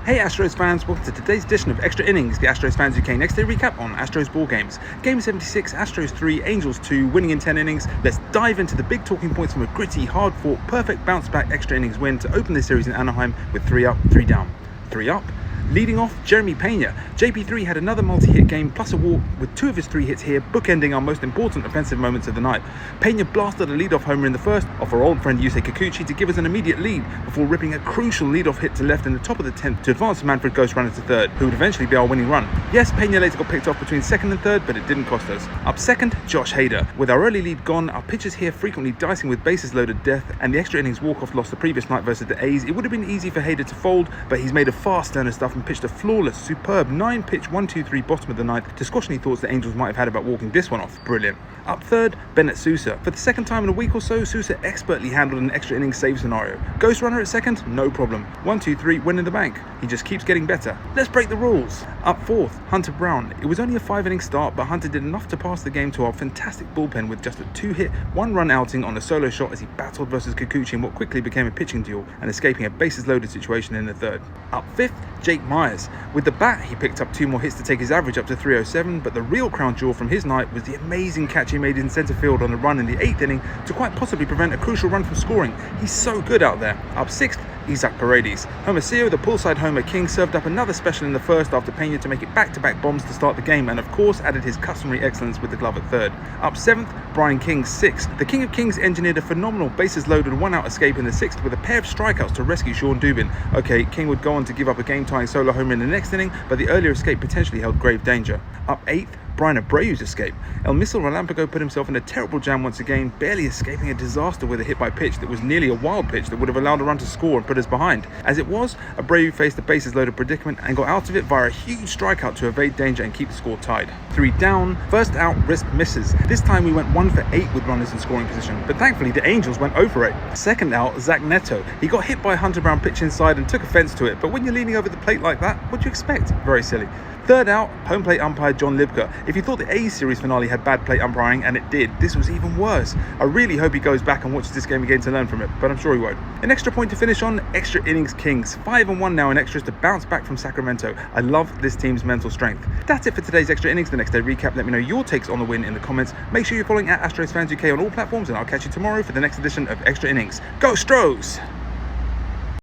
Hey Astros fans, welcome to today's edition of Extra Innings, the Astros Fans UK next day recap on Astros ball games. Game 76, Astros 3, Angels 2, winning in 10 innings. Let's dive into the big talking points from a gritty, hard-fought, perfect bounce-back extra innings win to open this series in Anaheim with 3 up, 3 down. 3 up. Leading off, Jeremy Pena. JP3 had another multi-hit game plus a walk with 2 of his 3 hits here, bookending our most important offensive moments of the night. Pena blasted a leadoff homer in the first off our old friend Yusei Kikuchi to give us an immediate lead before ripping a crucial leadoff hit to left in the top of the 10th to advance Manfred Ghost runner to third, who would eventually be our winning run. Yes, Pena later got picked off between second and third, but it didn't cost us. Up second, Josh Hader. With our early lead gone, our pitchers here frequently dicing with bases loaded death, and the extra innings walk-off loss the previous night versus the A's, it would have been easy for Hader to fold, but he's made a fast turn of stuff and pitched a flawless, superb 9-pitch 1-2-3 bottom of the ninth to squash any thoughts the Angels might have had about walking this one off. Brilliant. Up third, Bennett Sousa. For the second time in a week or so, Sousa expertly handled an extra innings save scenario. Ghost runner at second, no problem. 1-2-3, win in the bank. He just keeps getting better. Let's break the rules. Up fourth, Hunter Brown. It was only a 5-inning start, but Hunter did enough to pass the game to our fantastic bullpen with just a 2-hit, 1-run outing on a solo shot as he battled versus Kikuchi in what quickly became a pitching duel and escaping a bases-loaded situation in the third. Up fifth, Jake Myers. With the bat, he picked up 2 more hits to take his average up to 307, but the real crown jewel from his night was the amazing catch he made in centre field on a run in the 8th inning to quite possibly prevent a crucial run from scoring. He's so good out there. Up 6th, Isaac Paredes. Hermosillo, the pullside homer king, served up another special in the first after Pena to make it back-to-back bombs to start the game, and of course added his customary excellence with the glove at third. Up 7th, Brian King 6th. The King of Kings engineered a phenomenal bases-loaded 1-out escape in the 6th with a pair of strikeouts to rescue Sean Dubin. Okay, King would go on to give up a game-tying solo homer in the next inning, but the earlier escape potentially held grave danger. Up 8th, Brian Abreu's escape. El Missile Relampago put himself in a terrible jam once again, barely escaping a disaster with a hit by pitch that was nearly a wild pitch that would have allowed a run to score and put us behind. As it was, Abreu faced a bases-loaded predicament and got out of it via a huge strikeout to evade danger and keep the score tied. 3 down, first out, risk misses. This time we went 1 for 8 with runners in scoring position, but thankfully the Angels went 0 for 8. Second out, Zach Neto. He got hit by a Hunter Brown pitch inside and took offense to it, but when you're leaning over the plate like that, what do you expect? Very silly. Third out, home plate umpire John Libka. If you thought the A's series finale had bad plate umpiring, and it did, this was even worse. I really hope he goes back and watches this game again to learn from it, but I'm sure he won't. An extra point to finish on, Extra Innings Kings. 5-1 now in extras to bounce back from Sacramento. I love this team's mental strength. That's it for today's Extra Innings, the next day recap. Let me know your takes on the win in the comments. Make sure you're following at Astros Fans UK on all platforms, and I'll catch you tomorrow for the next edition of Extra Innings. Go Astros!